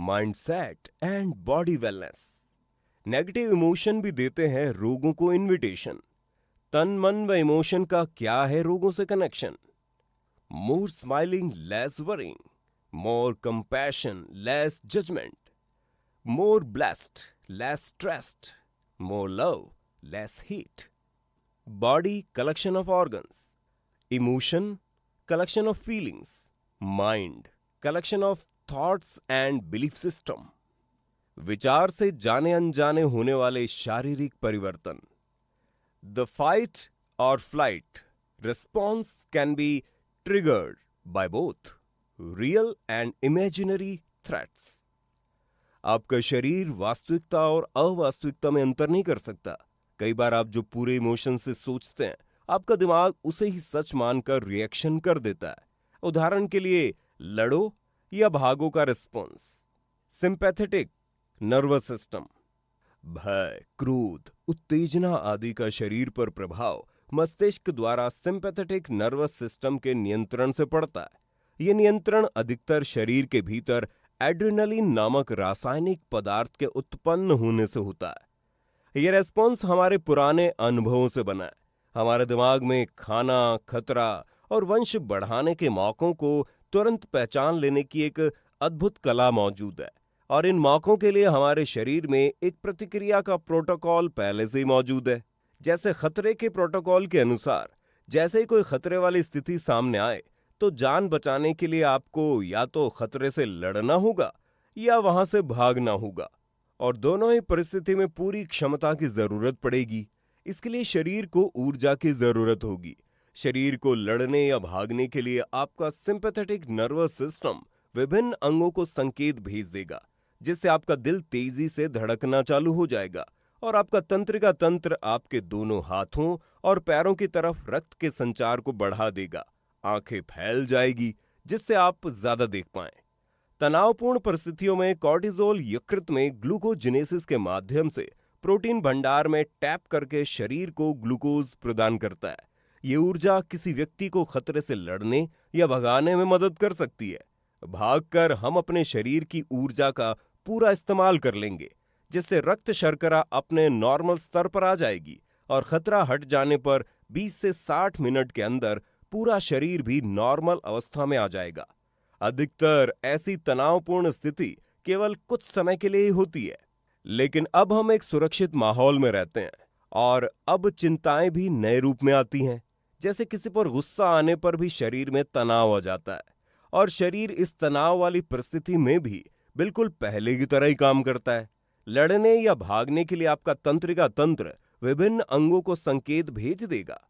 Mindset and body wellness. Negative emotion भी देते हैं रोगों को इनविटेशन। तन मन व इमोशन का क्या है रोगों से connection? More smiling less worrying, more compassion less judgement, more blessed less stressed, more love less hate. Body collection of organs, emotion collection of feelings, mind collection of thoughts and belief system। विचार से जाने अनजाने होने वाले शारीरिक परिवर्तन। The fight or flight response can be triggered by both real and imaginary threats। आपका शरीर वास्तविकता और अवास्तविकता में अंतर नहीं कर सकता। कई बार आप जो पूरे इमोशन से सोचते हैं, आपका दिमाग उसे ही सच मानकर रिएक्शन कर देता है। उदाहरण के लिए लड़ो या भागो का रिस्पॉन्स। सिंपैथेटिक नर्वस सिस्टम, भय, क्रोध, उत्तेजना आदि का शरीर पर प्रभाव मस्तिष्क द्वारा सिंपैथेटिक नर्वस सिस्टम के नियंत्रण से पड़ता है। यह नियंत्रण अधिकतर शरीर के भीतर एड्रेनलिन नामक रासायनिक पदार्थ के उत्पन्न होने से होता है। यह रेस्पॉन्स हमारे पुराने अनुभवों से बना है। हमारे दिमाग में खाना, खतरा और वंश बढ़ाने के मौकों को तुरंत पहचान लेने की एक अद्भुत कला मौजूद है, और इन मौकों के लिए हमारे शरीर में एक प्रतिक्रिया का प्रोटोकॉल पहले से ही मौजूद है। जैसे खतरे के प्रोटोकॉल के अनुसार, जैसे ही कोई खतरे वाली स्थिति सामने आए तो जान बचाने के लिए आपको या तो खतरे से लड़ना होगा या वहां से भागना होगा, और दोनों ही परिस्थिति में पूरी क्षमता की जरूरत पड़ेगी। इसके लिए शरीर को ऊर्जा की जरूरत होगी। शरीर को लड़ने या भागने के लिए आपका सिंपैथेटिक नर्वस सिस्टम विभिन्न अंगों को संकेत भेज देगा, जिससे आपका दिल तेजी से धड़कना चालू हो जाएगा और आपका तंत्रिका तंत्र आपके दोनों हाथों और पैरों की तरफ रक्त के संचार को बढ़ा देगा। आंखें फैल जाएगी, जिससे आप ज्यादा देख पाएं। तनावपूर्ण परिस्थितियों में कॉर्टिसोल यकृत में ग्लूकोजिनेसिस के माध्यम से प्रोटीन भंडार में टैप करके शरीर को ग्लूकोज प्रदान करता है। ये ऊर्जा किसी व्यक्ति को खतरे से लड़ने या भगाने में मदद कर सकती है। भागकर हम अपने शरीर की ऊर्जा का पूरा इस्तेमाल कर लेंगे, जिससे रक्त शर्करा अपने नॉर्मल स्तर पर आ जाएगी और खतरा हट जाने पर 20 से 60 मिनट के अंदर पूरा शरीर भी नॉर्मल अवस्था में आ जाएगा। अधिकतर ऐसी तनावपूर्ण स्थिति केवल कुछ समय के लिए ही होती है, लेकिन अब हम एक सुरक्षित माहौल में रहते हैं और अब चिंताएं भी नए रूप में आती हैं। जैसे किसी पर गुस्सा आने पर भी शरीर में तनाव आ जाता है, और शरीर इस तनाव वाली परिस्थिति में भी बिल्कुल पहले की तरह ही काम करता है। लड़ने या भागने के लिए आपका तंत्रिका तंत्र विभिन्न अंगों को संकेत भेज देगा,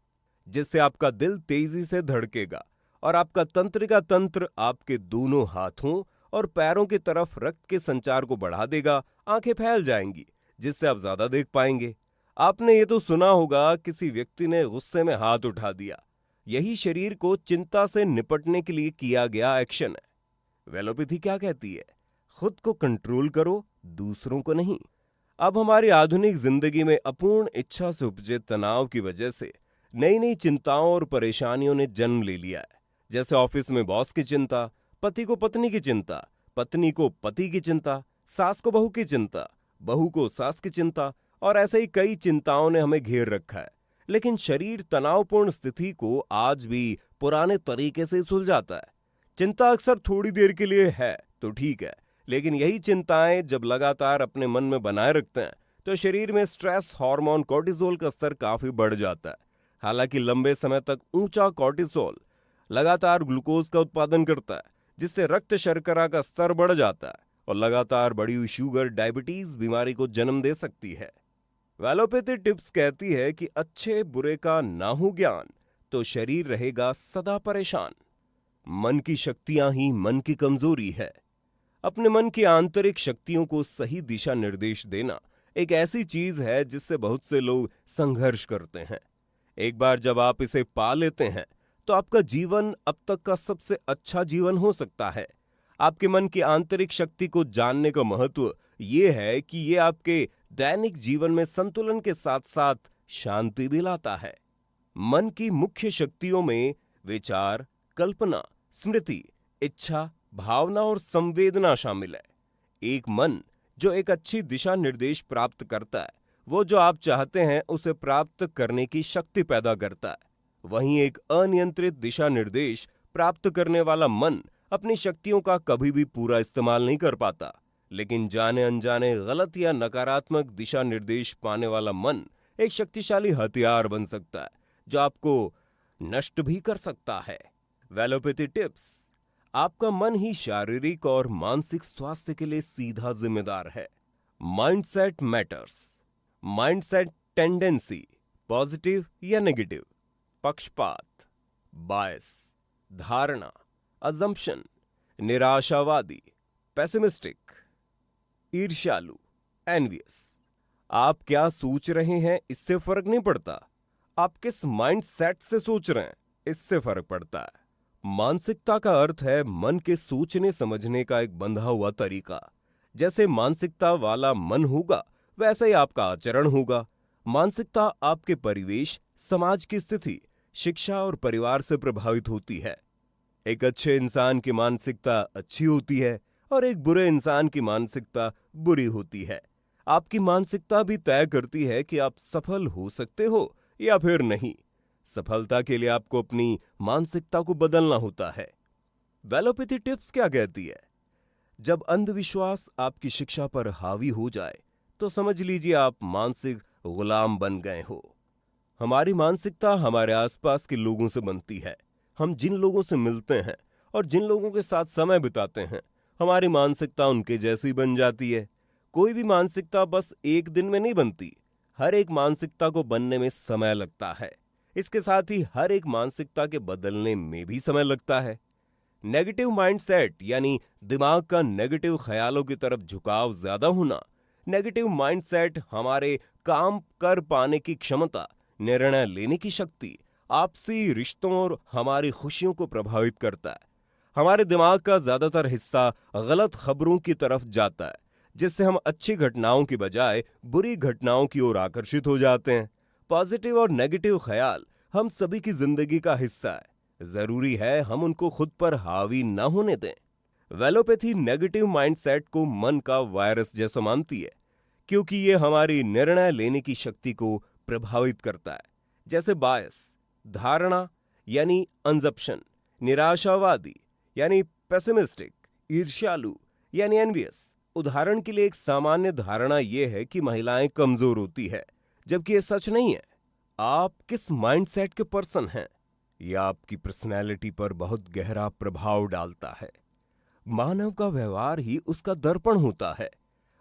जिससे आपका दिल तेजी से धड़केगा और आपका तंत्रिका तंत्र आपके दोनों हाथों और पैरों की तरफ रक्त के संचार को बढ़ा देगा। आंखें फैल जाएंगी, जिससे आप ज्यादा देख पाएंगे। आपने ये तो सुना होगा, किसी व्यक्ति ने गुस्से में हाथ उठा दिया। यही शरीर को चिंता से निपटने के लिए किया गया एक्शन है। वेलोपैथी क्या कहती है? खुद को कंट्रोल करो, दूसरों को नहीं। अब हमारी आधुनिक जिंदगी में अपूर्ण इच्छा से उपजे तनाव की वजह से नई नई चिंताओं और परेशानियों ने जन्म ले लिया है। जैसे ऑफिस में बॉस की चिंता, पति को पत्नी की चिंता, पत्नी को पति की चिंता, सास को बहू की चिंता, बहू को सास की चिंता, और ऐसे ही कई चिंताओं ने हमें घेर रखा है। लेकिन शरीर तनावपूर्ण स्थिति को आज भी पुराने तरीके से सुलझाता है। चिंता अक्सर थोड़ी देर के लिए है तो ठीक है, लेकिन यही चिंताएं जब लगातार अपने मन में बनाए रखते हैं तो शरीर में स्ट्रेस हार्मोन कॉर्टिसोल का स्तर काफी बढ़ जाता है। हालांकि लंबे समय तक ऊंचा कॉर्टिसोल लगातार ग्लूकोज का उत्पादन करता है, जिससे रक्त शर्करा का स्तर बढ़ जाता है और लगातार बढ़ी हुई शुगर डायबिटीज बीमारी को जन्म दे सकती है। वेलोपैथी टिप्स कहती है कि अच्छे बुरे का ना हो ज्ञान तो शरीर रहेगा सदा परेशान। मन की शक्तियां ही मन की कमजोरी है। अपने मन की आंतरिक शक्तियों को सही दिशा निर्देश देना एक ऐसी चीज है जिससे बहुत से लोग संघर्ष करते हैं। एक बार जब आप इसे पा लेते हैं तो आपका जीवन अब तक का सबसे अच्छा जीवन हो सकता है। आपके मन की आंतरिक शक्ति को जानने का महत्व ये है कि ये आपके दैनिक जीवन में संतुलन के साथ साथ शांति भी लाता है। मन की मुख्य शक्तियों में विचार, कल्पना, स्मृति, इच्छा, भावना और संवेदना शामिल है। एक मन जो एक अच्छी दिशा निर्देश प्राप्त करता है, वो जो आप चाहते हैं उसे प्राप्त करने की शक्ति पैदा करता है। वहीं एक अनियंत्रित दिशा निर्देश प्राप्त करने वाला मन अपनी शक्तियों का कभी भी पूरा इस्तेमाल नहीं कर पाता, लेकिन जाने अनजाने गलत या नकारात्मक दिशा निर्देश पाने वाला मन एक शक्तिशाली हथियार बन सकता है जो आपको नष्ट भी कर सकता है। वेलोपैथी टिप्स। आपका मन ही शारीरिक और मानसिक स्वास्थ्य के लिए सीधा जिम्मेदार है। Mindset matters. Mindset tendency, positive या नेगेटिव, पक्षपात, बायस, धारणा, अजम्पशन, निराशावादी, पेसिमिस्टिक, ईर्ष्यालु, एनवियस। आप क्या सोच रहे हैं इससे फर्क नहीं पड़ता, आप किस माइंडसेट से सोच रहे हैं इससे फर्क पड़ता है। मानसिकता का अर्थ है मन के सोचने समझने का एक बंधा हुआ तरीका। जैसे मानसिकता वाला मन होगा वैसा ही आपका आचरण होगा। मानसिकता आपके परिवेश, समाज की स्थिति, शिक्षा और परिवार से प्रभावित होती है। एक अच्छे इंसान की मानसिकता अच्छी होती है और एक बुरे इंसान की मानसिकता बुरी होती है। आपकी मानसिकता भी तय करती है कि आप सफल हो सकते हो या फिर नहीं। सफलता के लिए आपको अपनी मानसिकता को बदलना होता है। वेलोपैथी टिप्स क्या कहती है? जब अंधविश्वास आपकी शिक्षा पर हावी हो जाए तो समझ लीजिए आप मानसिक गुलाम बन गए हो। हमारी मानसिकता हमारे आसपास के लोगों से बनती है। हम जिन लोगों से मिलते हैं और जिन लोगों के साथ समय बिताते हैं, हमारी मानसिकता उनके जैसी बन जाती है। कोई भी मानसिकता बस एक दिन में नहीं बनती। हर एक मानसिकता को बनने में समय लगता है। इसके साथ ही हर एक मानसिकता के बदलने में भी समय लगता है। नेगेटिव माइंडसेट यानी दिमाग का नेगेटिव ख्यालों की तरफ झुकाव ज्यादा होना। नेगेटिव माइंडसेट हमारे काम कर पाने की क्षमता, निर्णय लेने की शक्ति, आपसी रिश्तों और हमारी खुशियों को प्रभावित करता है। हमारे दिमाग का ज्यादातर हिस्सा गलत खबरों की तरफ जाता है, जिससे हम अच्छी घटनाओं की बजाय बुरी घटनाओं की ओर आकर्षित हो जाते हैं। पॉजिटिव और नेगेटिव ख्याल हम सभी की जिंदगी का हिस्सा है। जरूरी है हम उनको खुद पर हावी न होने दें। वेलोपैथी नेगेटिव माइंडसेट को मन का वायरस जैसा मानती है, क्योंकि ये हमारी निर्णय लेने की शक्ति को प्रभावित करता है। जैसे बायस, धारणा यानी अंजप्शन, निराशावादी यानी पेसिमिस्टिक, ईर्ष्यालु यानी एनवियस। उदाहरण के लिए एक सामान्य धारणा यह है कि महिलाएं कमजोर होती है, जबकि यह सच नहीं है। आप किस माइंडसेट के पर्सन हैं, यह आपकी पर्सनैलिटी पर बहुत गहरा प्रभाव डालता है। मानव का व्यवहार ही उसका दर्पण होता है।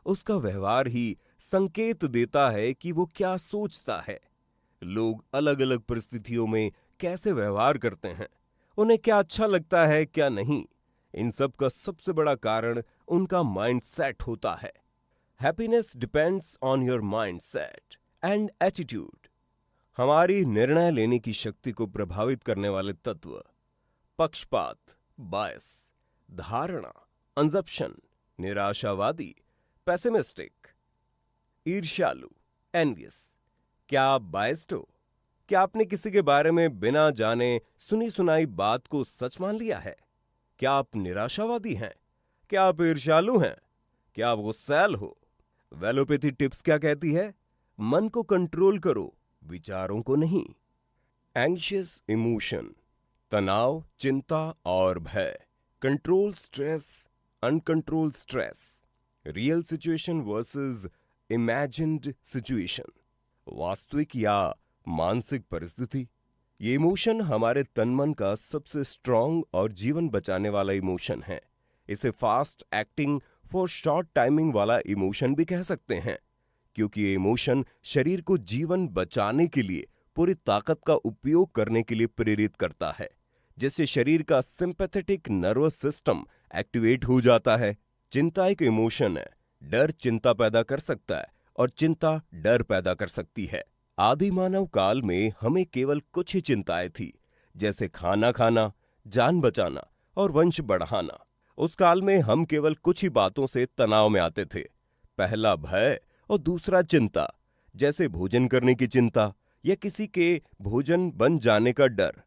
उसका व्यवहार ही संकेत देता है कि वो क्या सोचता है। लोग अलग अलग परिस्थितियों में कैसे व्यवहार करते हैं, उन्हें क्या अच्छा लगता है क्या नहीं, इन सब का सबसे बड़ा कारण उनका माइंडसेट होता है। Happiness depends on your mindset and attitude. हमारी निर्णय लेने की शक्ति को प्रभावित करने वाले तत्व: पक्षपात, बायस, धारणा, अंजप्शन, निराशावादी, पेसिमिस्टिक, ईर्ष्यालु, एनवियस। क्या आप बायस्ड हो? क्या आपने किसी के बारे में बिना जाने सुनी सुनाई बात को सच मान लिया है? क्या आप निराशावादी हैं? क्या आप ईर्ष्यालु हैं? क्या आप गुस्सैल हो? वेलोपैथी टिप्स क्या कहती है? मन को कंट्रोल करो, विचारों को नहीं। एंग्शियस इमोशन, तनाव, चिंता और भय। Control stress, uncontrolled stress. Real situation versus imagined situation. वास्तविक या मानसिक परिस्थिति। ये इमोशन हमारे तन मन का सबसे स्ट्रॉन्ग और जीवन बचाने वाला इमोशन है। इसे fast acting for short timing वाला इमोशन भी कह सकते हैं, क्योंकि ये इमोशन शरीर को जीवन बचाने के लिए पूरी ताकत का उपयोग करने के लिए प्रेरित करता है, जिससे शरीर का सिंपैथेटिक नर्वस सिस्टम एक्टिवेट हो जाता है। चिंता एक इमोशन है। डर चिंता पैदा कर सकता है और चिंता डर पैदा कर सकती है। आदि मानव काल में हमें केवल कुछ ही चिंताएं थी, जैसे खाना खाना, जान बचाना और वंश बढ़ाना। उस काल में हम केवल कुछ ही बातों से तनाव में आते थे। पहला भय और दूसरा चिंता, जैसे भोजन करने की चिंता या किसी के भोजन बन जाने का डर।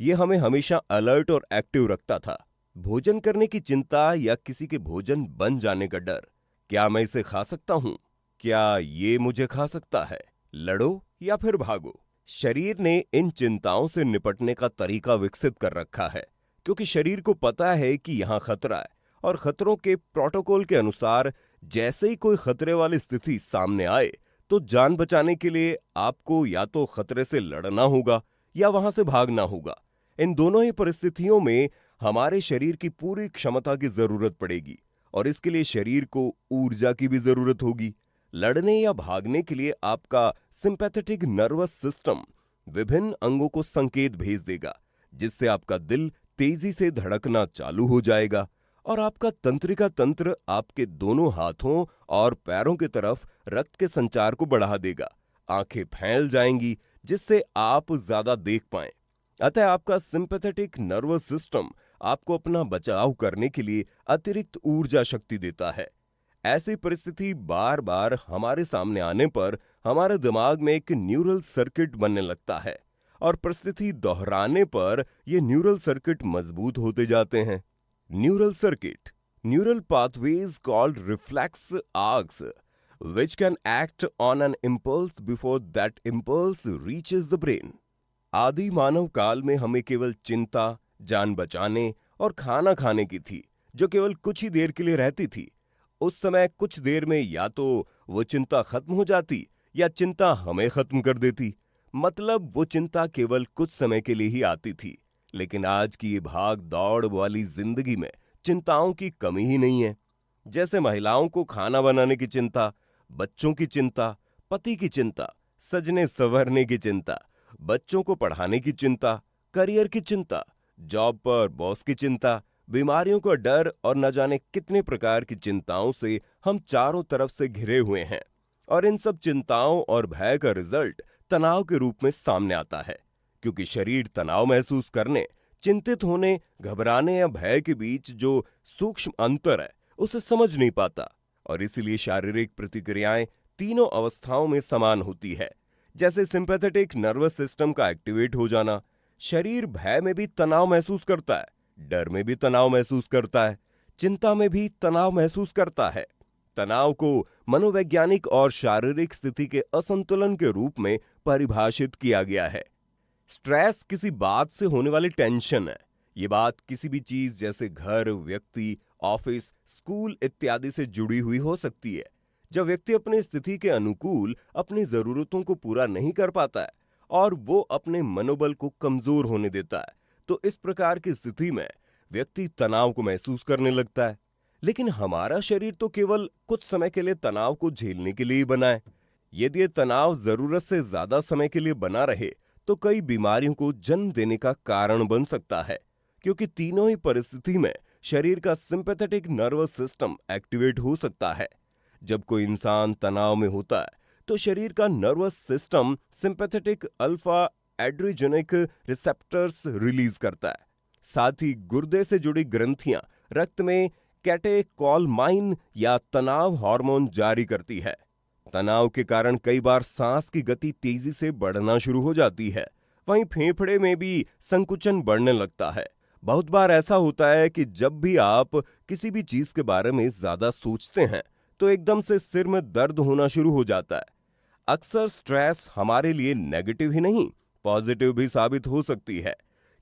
यह हमें हमेशा अलर्ट और एक्टिव रखता था। भोजन करने की चिंता या किसी के भोजन बन जाने का डर। क्या मैं इसे खा सकता हूं? क्या ये मुझे खा सकता है? लड़ो या फिर भागो। शरीर ने इन चिंताओं से निपटने का तरीका विकसित कर रखा है, क्योंकि शरीर को पता है कि यहां खतरा है, और खतरों के प्रोटोकॉल के अनुसार जैसे ही कोई खतरे वाली स्थिति सामने आए तो जान बचाने के लिए आपको या तो खतरे से लड़ना होगा या वहां से भागना होगा। इन दोनों ही परिस्थितियों में हमारे शरीर की पूरी क्षमता की जरूरत पड़ेगी, और इसके लिए शरीर को ऊर्जा की भी जरूरत होगी। लड़ने या भागने के लिए आपका सिंपैथेटिक नर्वस सिस्टम विभिन्न अंगों को संकेत भेज देगा, जिससे आपका दिल तेजी से धड़कना चालू हो जाएगा और आपका तंत्रिका तंत्र आपके दोनों हाथों और पैरों की तरफ रक्त के संचार को बढ़ा देगा। आंखें फैल जाएंगी, जिससे आप ज्यादा देख पाएं। अतः आपका सिंपैथेटिक नर्वस सिस्टम आपको अपना बचाव करने के लिए अतिरिक्त ऊर्जा शक्ति देता है। ऐसी परिस्थिति बार बार हमारे सामने आने पर हमारे दिमाग में एक न्यूरल सर्किट बनने लगता है, और परिस्थिति दोहराने पर ये न्यूरल सर्किट मजबूत होते जाते हैं। Neural circuit, neural pathways called reflex arcs, which can act on an impulse before that impulse reaches the brain. आदि मानव काल में हमें केवल चिंता, जान बचाने और खाना खाने की थी, जो केवल कुछ ही देर के लिए रहती थी। उस समय कुछ देर में या तो वो चिंता खत्म हो जाती या चिंता हमें खत्म कर देती। मतलब वो चिंता केवल कुछ समय के लिए ही आती थी। लेकिन आज की ये भाग दौड़ वाली जिंदगी में चिंताओं की कमी ही नहीं है। जैसे महिलाओं को खाना बनाने की चिंता, बच्चों की चिंता, पति की चिंता, सजने संवरने की चिंता, बच्चों को पढ़ाने की चिंता, करियर की चिंता, जॉब पर बॉस की चिंता, बीमारियों का डर और न जाने कितने प्रकार की चिंताओं से हम चारों तरफ से घिरे हुए हैं। और इन सब चिंताओं और भय का रिजल्ट तनाव के रूप में सामने आता है, क्योंकि शरीर तनाव महसूस करने, चिंतित होने, घबराने या भय के बीच जो सूक्ष्म अंतर है उसे समझ नहीं पाता, और इसीलिए शारीरिक प्रतिक्रियाएं तीनों अवस्थाओं में समान होती है। जैसे सिंपैथेटिक नर्वस सिस्टम का एक्टिवेट हो जाना, शरीर भय में भी तनाव महसूस करता है, डर में भी तनाव महसूस करता है, चिंता में भी तनाव महसूस करता है। तनाव को मनोवैज्ञानिक और शारीरिक स्थिति के असंतुलन के रूप में परिभाषित किया गया है। स्ट्रेस किसी बात से होने वाली टेंशन है। ये बात किसी भी चीज जैसे घर, व्यक्ति, ऑफिस, स्कूल इत्यादि से जुड़ी हुई हो सकती है। जब व्यक्ति अपनी स्थिति के अनुकूल अपनी जरूरतों को पूरा नहीं कर पाता है और वो अपने मनोबल को कमजोर होने देता है, तो इस प्रकार की स्थिति में व्यक्ति तनाव को महसूस करने लगता है। लेकिन हमारा शरीर तो केवल कुछ समय के लिए तनाव को झेलने के लिए ही बना है। यदि ये तनाव जरूरत से ज्यादा समय के लिए बना रहे तो कई बीमारियों को जन्म देने का कारण बन सकता है, क्योंकि तीनों ही परिस्थिति में शरीर का सिंपैथेटिक नर्वस सिस्टम एक्टिवेट हो सकता है। जब कोई इंसान तनाव में होता है तो शरीर का nervous system sympathetic alpha adrenergic receptors release करता है। साथ ही गुर्दे से जुड़ी ग्रंथियां रक्त में कैटेकोलमाइन या तनाव हार्मोन जारी करती है। तनाव के कारण कई बार सांस की गति तेजी से बढ़ना शुरू हो जाती है। वहीं फेफड़े में भी संकुचन बढ़ने लगता है। बहुत बार ऐसा होता है कि जब भी आप किसी भी चीज के बारे में ज्यादा सोचते हैं तो एकदम से सिर में दर्द होना शुरू हो जाता है। अक्सर स्ट्रेस हमारे लिए नेगेटिव ही नहीं, पॉजिटिव भी साबित हो सकती है,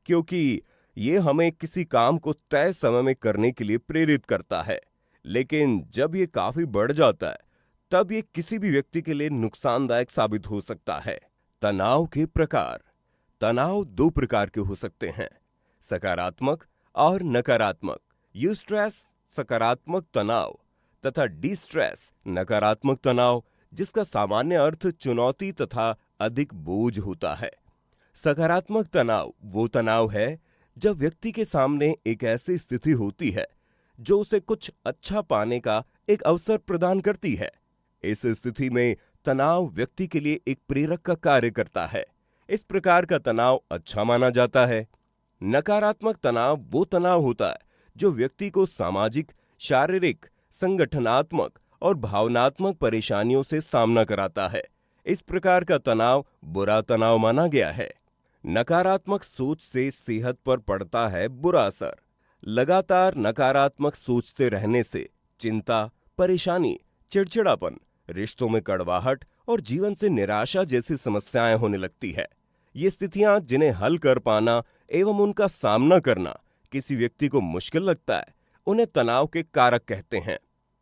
क्योंकि ये हमें किसी काम को तय समय में करने के लिए प्रेरित करता है। लेकिन जब ये काफी बढ़ जाता है तब ये किसी भी व्यक्ति के लिए नुकसानदायक साबित हो सकता है। तनाव के प्रकार। तनाव दो प्रकार के हो सकते हैं, सकारात्मक और नकारात्मक। यूस्ट्रेस सकारात्मक तनाव तथा डिस्ट्रेस नकारात्मक तनाव, जिसका सामान्य अर्थ चुनौती तथा अधिक बोझ होता है। सकारात्मक तनाव वो तनाव है जब व्यक्ति के सामने एक ऐसी स्थिति होती है जो उसे कुछ अच्छा पाने का एक अवसर प्रदान करती है। इस स्थिति में तनाव व्यक्ति के लिए एक प्रेरक का कार्य करता है। इस प्रकार का तनाव अच्छा माना जाता है। नकारात्मक तनाव वो तनाव होता है जो व्यक्ति को सामाजिक, शारीरिक, संगठनात्मक और भावनात्मक परेशानियों से सामना कराता है। इस प्रकार का तनाव बुरा तनाव माना गया है। नकारात्मक सोच से सेहत पर पड़ता है बुरा असर। लगातार नकारात्मक सोचते रहने से चिंता, परेशानी, चिड़चिड़ापन, रिश्तों में कड़वाहट और जीवन से निराशा जैसी समस्याएं होने लगती है। ये स्थितियां जिन्हें हल कर पाना एवं उनका सामना करना किसी व्यक्ति को मुश्किल लगता है, उन्हें तनाव के कारक कहते हैं।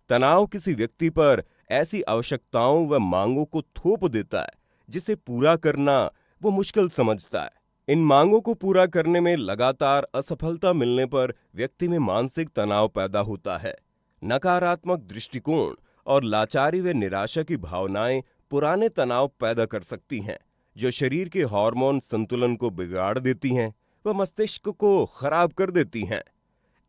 तनाव किसी व्यक्ति पर ऐसी आवश्यकताओं व मांगों को थोप देता है जिसे पूरा करना वो मुश्किल समझता है। इन मांगों को पूरा करने में लगातार असफलता मिलने पर व्यक्ति में मानसिक तनाव पैदा होता है। नकारात्मक दृष्टिकोण और लाचारी व निराशा की भावनाएं पुराने तनाव पैदा कर सकती हैं, जो शरीर के हार्मोन संतुलन को बिगाड़ देती हैं व मस्तिष्क को खराब कर देती हैं।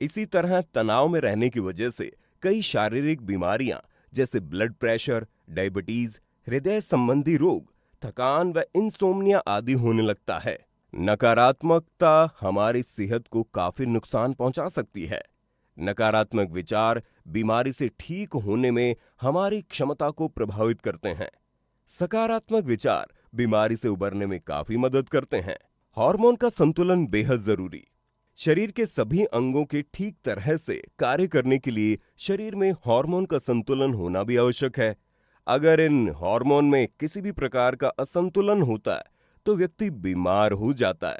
इसी तरह तनाव में रहने की वजह से कई शारीरिक बीमारियां जैसे ब्लड प्रेशर, डायबिटीज, हृदय संबंधी रोग, थकान व इंसोम्निया आदि होने लगता है। नकारात्मकता हमारी सेहत को काफी नुकसान पहुंचा सकती है। नकारात्मक विचार बीमारी से ठीक होने में हमारी क्षमता को प्रभावित करते हैं। सकारात्मक विचार बीमारी से उबरने में काफी मदद करते हैं। हार्मोन का संतुलन बेहद जरूरी। शरीर के सभी अंगों के ठीक तरह से कार्य करने के लिए शरीर में हार्मोन का संतुलन होना भी आवश्यक है। अगर इन हार्मोन में किसी भी प्रकार का असंतुलन होता है तो व्यक्ति बीमार हो जाता है।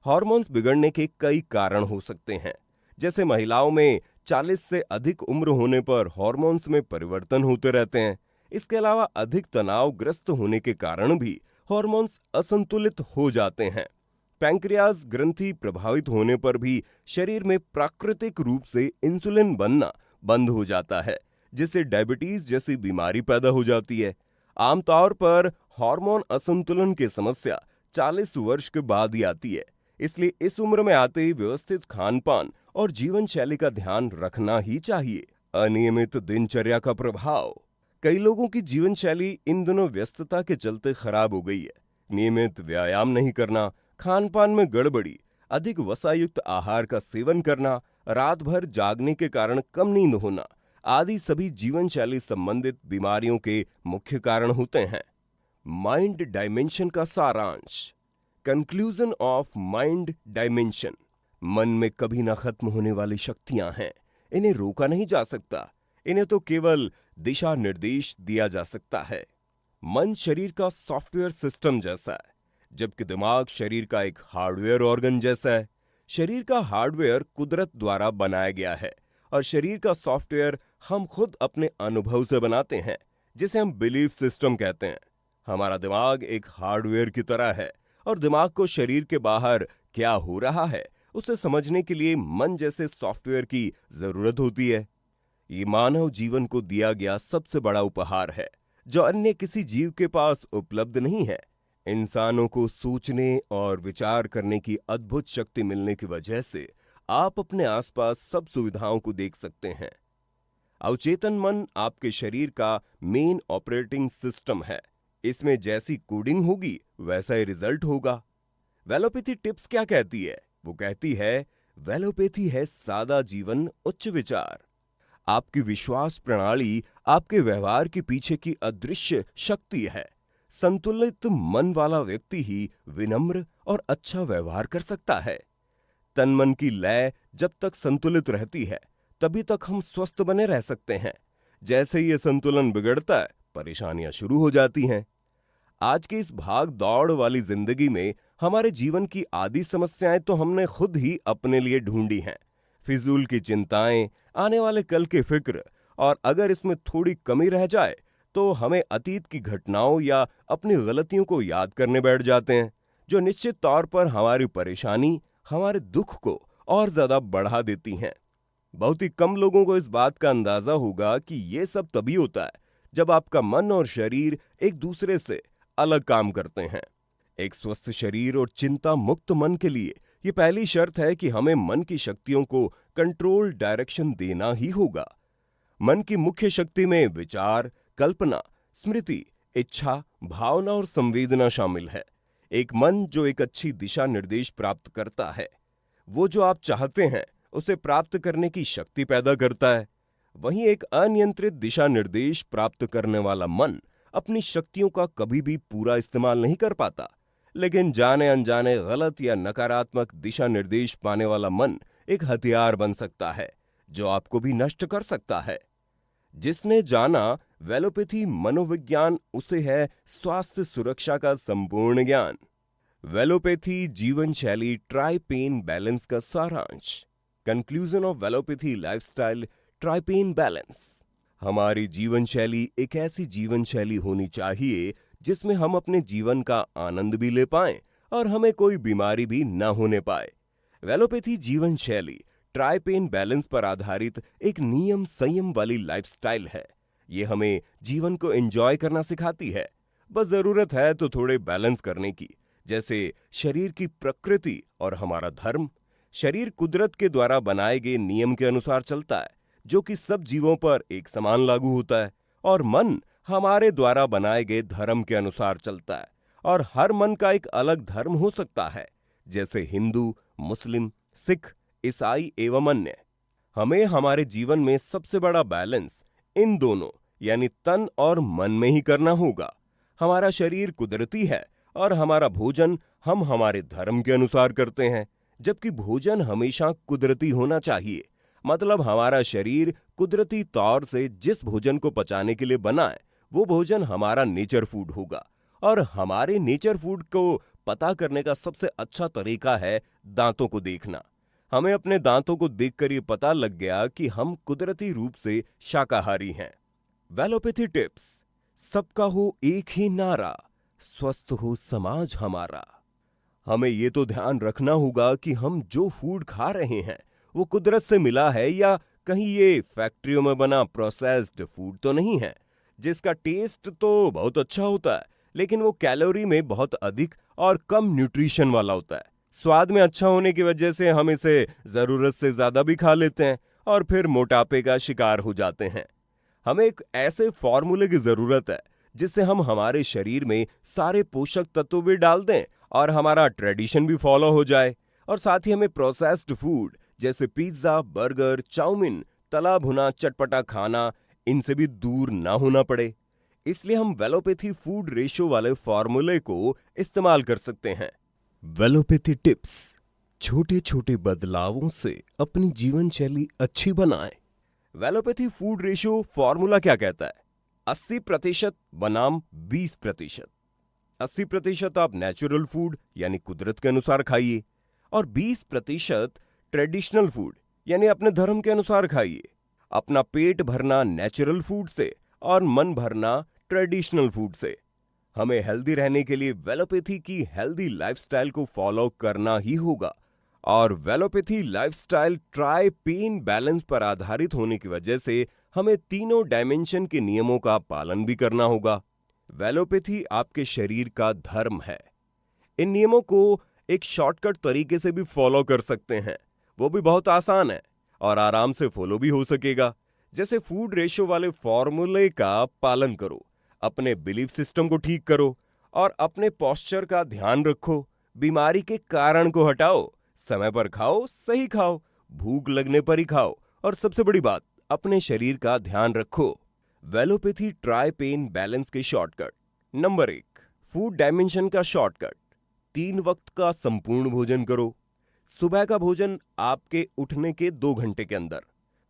हार्मोन्स बिगड़ने के कई कारण हो सकते हैं, जैसे महिलाओं में 40 से अधिक उम्र होने पर हार्मोन्स में परिवर्तन होते रहते हैं। इसके अलावा अधिक तनावग्रस्त होने के कारण भी हार्मोन्स असंतुलित हो जाते हैं। पैंक्रियाज ग्रंथि प्रभावित होने पर भी शरीर में प्राकृतिक रूप से इंसुलिन बनना बंद हो जाता है, जिससे डायबिटीज जैसी बीमारी पैदा हो जाती है। आमतौर पर हार्मोन असंतुलन की समस्या 40 वर्ष के बाद ही आती है, इसलिए इस उम्र में आते ही व्यवस्थित खान-पान और जीवन शैली का ध्यान रखना ही चाहिए। अनियमित दिनचर्या का प्रभाव। कई लोगों की जीवन शैली इन दिनों व्यस्तता के चलते खराब हो गई है। नियमित व्यायाम नहीं करना, खान-पान में गड़बड़ी, अधिक वसायुक्त आहार का सेवन करना, रात भर जागने के कारण कम नींद होना आदि सभी जीवन शैली संबंधित बीमारियों के मुख्य कारण होते हैं। माइंड डायमेंशन का सारांश। Conclusion of mind dimension. मन में कभी ना खत्म होने वाली शक्तियां हैं। इन्हें रोका नहीं जा सकता, इन्हें तो केवल दिशा निर्देश दिया जा सकता है। मन शरीर का सॉफ्टवेयर सिस्टम जैसा है, जबकि दिमाग शरीर का एक हार्डवेयर ऑर्गन जैसा है। शरीर का हार्डवेयर कुदरत द्वारा बनाया गया है और शरीर का सॉफ्टवेयर हम खुद अपने अनुभव से बनाते हैं, जिसे हम बिलीफ सिस्टम कहते हैं। हमारा दिमाग एक हार्डवेयर की तरह है और दिमाग को शरीर के बाहर क्या हो रहा है उसे समझने के लिए मन जैसे सॉफ्टवेयर की जरूरत होती है। ये मानव जीवन को दिया गया सबसे बड़ा उपहार है, जो अन्य किसी जीव के पास उपलब्ध नहीं है। इंसानों को सोचने और विचार करने की अद्भुत शक्ति मिलने की वजह से आप अपने आसपास सब सुविधाओं को देख सकते हैं। अवचेतन मन आपके शरीर का मेन ऑपरेटिंग सिस्टम है। इसमें जैसी कोडिंग होगी वैसा ही रिजल्ट होगा। वेलोपैथी टिप्स क्या कहती है? वो कहती है, वेलोपैथी है सादा जीवन, उच्च विचार। आपकी विश्वास प्रणाली आपके व्यवहार के पीछे की अदृश्य शक्ति है। संतुलित मन वाला व्यक्ति ही विनम्र और अच्छा व्यवहार कर सकता है। तन मन की लय जब तक संतुलित रहती है, तभी तक हम स्वस्थ बने रह सकते हैं। जैसे ही ये संतुलन बिगड़ता है, परेशानियां शुरू हो जाती हैं। आज की इस भाग दौड़ वाली जिंदगी में हमारे जीवन की आधी समस्याएं तो हमने खुद ही अपने लिए ढूंढी हैं। फिजूल की चिंताएं, आने वाले कल की फिक्र, और अगर इसमें थोड़ी कमी रह जाए तो हमें अतीत की घटनाओं या अपनी गलतियों को याद करने बैठ जाते हैं, जो निश्चित तौर पर हमारी परेशानी, हमारे दुख को और ज्यादा बढ़ा देती हैं। बहुत ही कम लोगों को इस बात का अंदाजा होगा कि ये सब तभी होता है जब आपका मन और शरीर एक दूसरे से अलग काम करते हैं। एक स्वस्थ शरीर और चिंता मुक्त मन के लिए ये पहली शर्त है कि हमें मन की शक्तियों को कंट्रोल डायरेक्शन देना ही होगा। मन की मुख्य शक्ति में विचार, कल्पना, स्मृति, इच्छा, भावना और संवेदना शामिल है। एक मन जो एक अच्छी दिशा निर्देश प्राप्त करता है, वो जो आप चाहते हैं उसे प्राप्त करने की शक्ति पैदा करता है। वहीं एक अनियंत्रित दिशा निर्देश प्राप्त करने वाला मन अपनी शक्तियों का कभी भी पूरा इस्तेमाल नहीं कर पाता। लेकिन जाने अनजाने गलत या नकारात्मक दिशा निर्देश पाने वाला मन एक हथियार बन सकता है जो आपको भी नष्ट कर सकता है। जिसने जाना वेलोपैथी मनोविज्ञान, उसे है स्वास्थ्य सुरक्षा का संपूर्ण ज्ञान। वेलोपैथी जीवन शैली ट्राई पेन बैलेंस का सारांश। Conclusion of wellopathy lifestyle try pain balance. हमारी जीवन शैली एक ऐसी जीवन शैली होनी चाहिए जिसमें हम अपने जीवन का आनंद भी ले पाएं और हमें कोई बीमारी भी न होने पाए। वेलोपैथी जीवन शैली ट्राई पेन बैलेंस पर आधारित एक नियम संयम वाली लाइफस्टाइल है। ये हमें जीवन को एंजॉय करना सिखाती है। बस जरूरत है तो थोड़े बैलेंस करने की, जैसे शरीर की प्रकृति और हमारा धर्म। शरीर कुदरत के द्वारा बनाए गए नियम के अनुसार चलता है, जो कि सब जीवों पर एक समान लागू होता है, और मन हमारे द्वारा बनाए गए धर्म के अनुसार चलता है, और हर मन का एक अलग धर्म हो सकता है, जैसे हिंदू, मुस्लिम, सिख, ईसाई एवं अन्य। हमें हमारे जीवन में सबसे बड़ा बैलेंस इन दोनों यानी तन और मन में ही करना होगा। हमारा शरीर कुदरती है और हमारा भोजन हम हमारे धर्म के अनुसार करते हैं, जबकि भोजन हमेशा कुदरती होना चाहिए। मतलब हमारा शरीर कुदरती तौर से जिस भोजन को पचाने के लिए बना है, वो भोजन हमारा नेचर फूड होगा। और हमारे नेचर फूड को पता करने का सबसे अच्छा तरीका है दांतों को देखना। हमें अपने दांतों को देखकर ये पता लग गया कि हम कुदरती रूप से शाकाहारी हैं। वेलोपैथी टिप्स। सबका हो एक ही नारा, स्वस्थ हो समाज हमारा। हमें ये तो ध्यान रखना होगा कि हम जो फूड खा रहे हैं वो कुदरत से मिला है या कहीं ये फैक्ट्रियों में बना प्रोसेस्ड फूड तो नहीं है, जिसका टेस्ट तो बहुत अच्छा होता है लेकिन वो कैलोरी में बहुत अधिक और कम न्यूट्रिशन वाला होता है। स्वाद में अच्छा होने की वजह से हम इसे जरूरत से ज्यादा भी खा लेते हैं और फिर मोटापे का शिकार हो जाते हैं। हमें एक ऐसे फॉर्मूले की जरूरत है जिससे हम हमारे शरीर में सारे पोषक तत्व भी डाल दें और हमारा ट्रेडिशन भी फॉलो हो जाए। और साथ ही हमें प्रोसेस्ड फूड जैसे पिज्जा, बर्गर, चाउमीन, तला भुना चटपटा खाना, इनसे भी दूर ना होना पड़े। इसलिए हम वेलोपैथी फूड रेशियो वाले फॉर्मूले को इस्तेमाल कर सकते हैं। वेलोपैथी टिप्स। छोटे छोटे बदलावों से अपनी जीवन शैली अच्छी बनाएं। वेलोपैथी फूड रेशियो फॉर्मूला क्या कहता है? 80% बनाम 20%। 80% आप नेचुरल फूड यानी कुदरत के अनुसार खाइए और 20% ट्रेडिशनल फूड यानी अपने धर्म के अनुसार खाइए। अपना पेट भरना नेचुरल फूड से और मन भरना ट्रेडिशनल फूड से। हमें हेल्दी रहने के लिए वेलोपैथी की हेल्दी लाइफस्टाइल को फॉलो करना ही होगा। और वेलोपैथी लाइफस्टाइल ट्राई पेन बैलेंस पर आधारित होने की वजह से हमें तीनों डायमेंशन के नियमों का पालन भी करना होगा। वेलोपैथी आपके शरीर का धर्म है। इन नियमों को एक शॉर्टकट तरीके से भी फॉलो कर सकते हैं, वो भी बहुत आसान है और आराम से फॉलो भी हो सकेगा। जैसे फूड रेशियो वाले फॉर्मूले का पालन करो, अपने बिलीफ सिस्टम को ठीक करो और अपने पोस्चर का ध्यान रखो। बीमारी के कारण को हटाओ, समय पर खाओ, सही खाओ, भूख लगने पर ही खाओ और सबसे बड़ी बात, अपने शरीर का ध्यान रखो। वेलोपैथी ट्राई पेन बैलेंस के शॉर्टकट। नंबर 1, फूड डायमेंशन का शॉर्टकट। 3 वक्त का संपूर्ण भोजन करो। सुबह का भोजन आपके उठने के 2 घंटे के अंदर।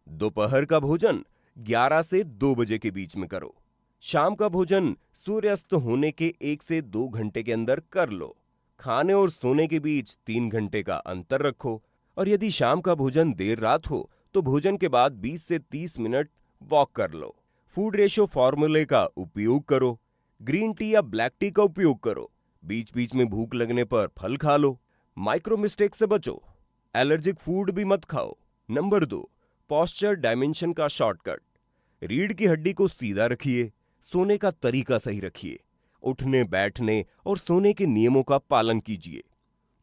दोपहर का भोजन 11 से 2 बजे के बीच में करो। शाम का भोजन सूर्यास्त होने के 1 से 2 घंटे के अंदर कर लो। खाने और सोने के बीच 3 घंटे का अंतर रखो। और यदि शाम का भोजन देर रात हो तो भोजन के बाद 20 से 30 मिनट वॉक कर लो। फूड रेशियो फॉर्मूले का उपयोग करो। ग्रीन टी या ब्लैक टी का उपयोग करो। बीच बीच में भूख लगने पर फल खा लो। माइक्रो मिस्टेक से बचो। एलर्जिक फूड भी मत खाओ। नंबर 2, पोस्चर डायमेंशन का शॉर्टकट। रीढ़ की हड्डी को सीधा रखिए। सोने का तरीका सही रखिए। उठने, बैठने और सोने के नियमों का पालन कीजिए।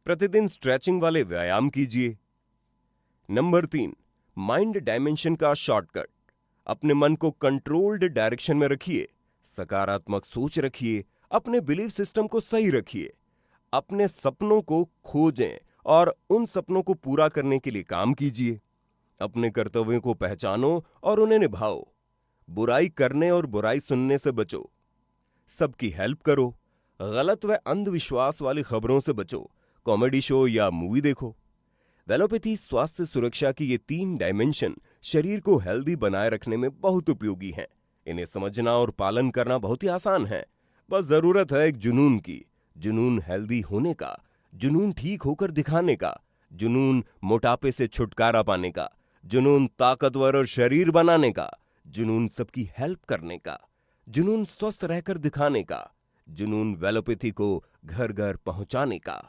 प्रतिदिन स्ट्रेचिंग वाले व्यायाम कीजिए। नंबर 3, माइंड डायमेंशन का शॉर्टकट। अपने मन को कंट्रोल्ड डायरेक्शन में रखिए। सकारात्मक सोच रखिए। अपने बिलीफ सिस्टम को सही रखिए। अपने सपनों को खोजें और उन सपनों को पूरा करने के लिए काम कीजिए। अपने कर्तव्यों को पहचानो और उन्हें निभाओ। बुराई करने और बुराई सुनने से बचो। सबकी हेल्प करो। गलत व अंधविश्वास वाली खबरों से बचो। कॉमेडी शो या मूवी देखो। वेलोपैथी स्वास्थ्य सुरक्षा की ये 3 डायमेंशन शरीर को हेल्दी बनाए रखने में बहुत उपयोगी हैं। इन्हें समझना और पालन करना बहुत ही आसान है। बस जरूरत है एक जुनून की। जुनून हेल्दी होने का, जुनून ठीक होकर दिखाने का, जुनून मोटापे से छुटकारा पाने का, जुनून ताकतवर और शरीर बनाने का, जुनून सबकी हेल्प करने का, जुनून स्वस्थ रहकर दिखाने का, जुनून वेलोपैथी को घर घर पहुंचाने का।